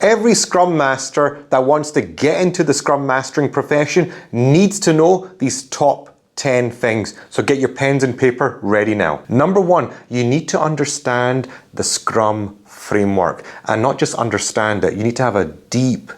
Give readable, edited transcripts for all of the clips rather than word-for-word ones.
Every Scrum Master that wants to get into the Scrum Mastering profession needs to know these top 10 things. So get your pens and paper ready now. Number one, you need to understand the Scrum framework, and not just understand it. You need to have a deep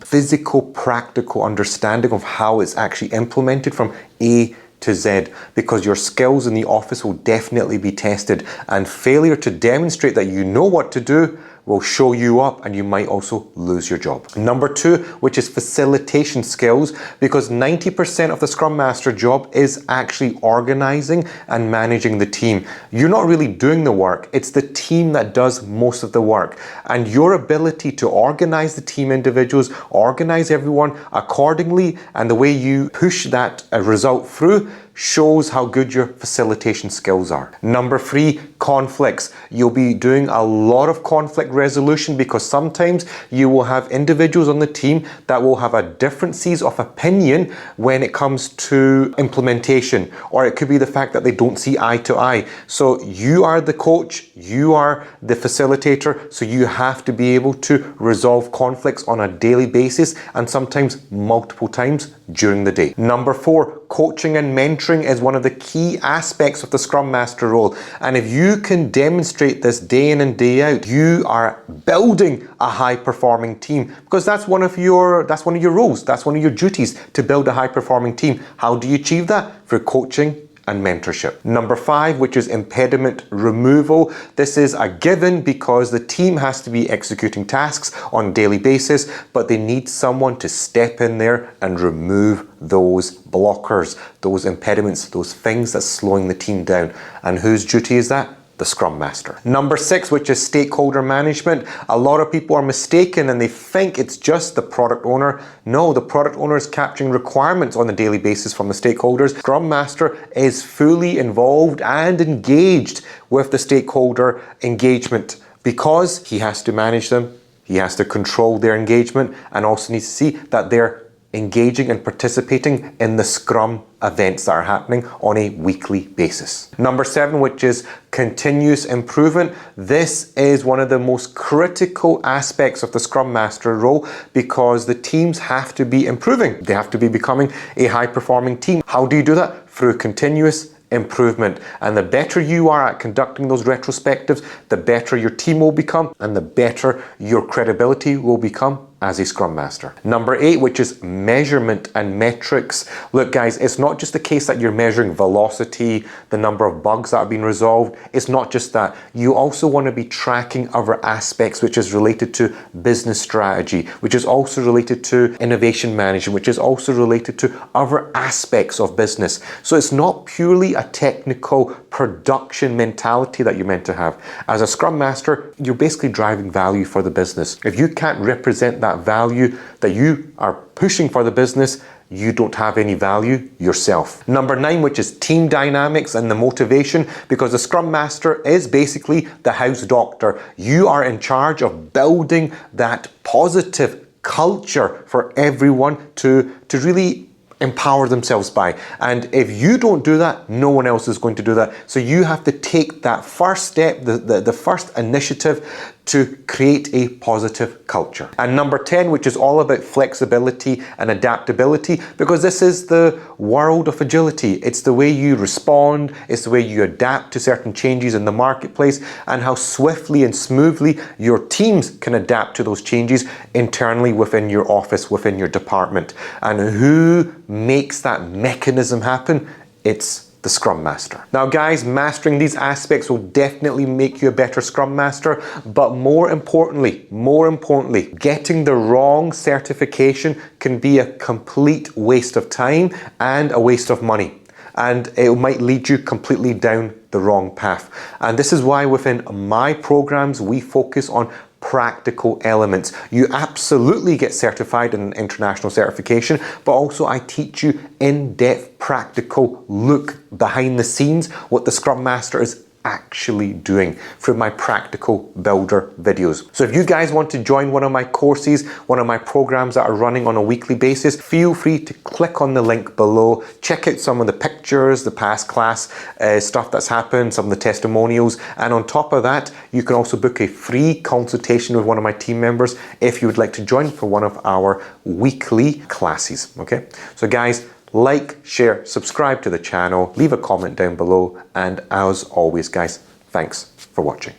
physical, practical understanding of how it's actually implemented from A to Z, because your skills in the office will definitely be tested, and failure to demonstrate that you know what to do will show you up, and you might also lose your job. Number two, which is facilitation skills, because 90% of the Scrum Master job is actually organizing and managing the team. You're not really doing the work, it's the team that does most of the work. And your ability to organize the team individuals, organize everyone accordingly, and the way you push that result through shows how good your facilitation skills are. Number three, conflicts. You'll be doing a lot of conflict resolution, because sometimes you will have individuals on the team that will have a differences of opinion when it comes to implementation, or it could be the fact that they don't see eye to eye. So you are the coach, you are the facilitator, so you have to be able to resolve conflicts on a daily basis, and sometimes multiple times during the day. Number four, coaching and mentoring is one of the key aspects of the Scrum Master role. And if you can demonstrate this day in and day out, you are building a high performing team, because that's one of your roles, that's one of your duties, to build a high performing team. How do you achieve that? Through coaching and mentorship. Number five, which is impediment removal. This is a given, because the team has to be executing tasks on a daily basis, but they need someone to step in there and remove those blockers, those impediments, those things that's slowing the team down. And whose duty is that? The Scrum Master. Number six, which is stakeholder management. A lot of people are mistaken and they think it's just the product owner. No, the product owner is capturing requirements on a daily basis from the stakeholders. Scrum Master is fully involved and engaged with the stakeholder engagement, because he has to manage them, he has to control their engagement, and also needs to see that they're engaging and participating in the Scrum events that are happening on a weekly basis. Number seven, which is continuous improvement. This is one of the most critical aspects of the Scrum Master role, because the teams have to be improving. They have to be becoming a high performing team. How do you do that? Through continuous improvement. And the better you are at conducting those retrospectives, the better your team will become, and the better your credibility will become as a Scrum Master. Number eight, which is measurement and metrics. Look guys, it's not just the case that you're measuring velocity, the number of bugs that have been resolved. It's not just that. You also want to be tracking other aspects, which is related to business strategy, which is also related to innovation management, which is also related to other aspects of business. So it's not purely a technical production mentality that you're meant to have. As a Scrum Master, you're basically driving value for the business. If you can't represent that value that you are pushing for the business, you don't have any value yourself. Number nine, which is team dynamics and the motivation, because the Scrum Master is basically the house doctor. You are in charge of building that positive culture for everyone to really empower themselves by. And if you don't do that, no one else is going to do that. So you have to take that first step, the first initiative to create a positive culture. And number 10, which is all about flexibility and adaptability, because this is the world of agility. It's the way you respond, it's the way you adapt to certain changes in the marketplace, and how swiftly and smoothly your teams can adapt to those changes internally within your office, within your department. And who makes that mechanism happen? It's the Scrum Master. Now guys, mastering these aspects will definitely make you a better Scrum Master, but more importantly, getting the wrong certification can be a complete waste of time and a waste of money. And it might lead you completely down the wrong path. And this is why within my programs, we focus on practical elements. You absolutely get certified in an international certification, but also I teach you in-depth practical look behind the scenes, what the Scrum Master is actually doing through my practical builder videos. So if you guys want to join one of my courses, one of my programs that are running on a weekly basis, feel free to click on the link below. Check out some of the pictures, the past class stuff that's happened, some of the testimonials, and on top of that, you can also book a free consultation with one of my team members if you would like to join for one of our weekly classes, okay? So guys, like, share, subscribe to the channel, leave a comment down below, and as always guys, thanks for watching.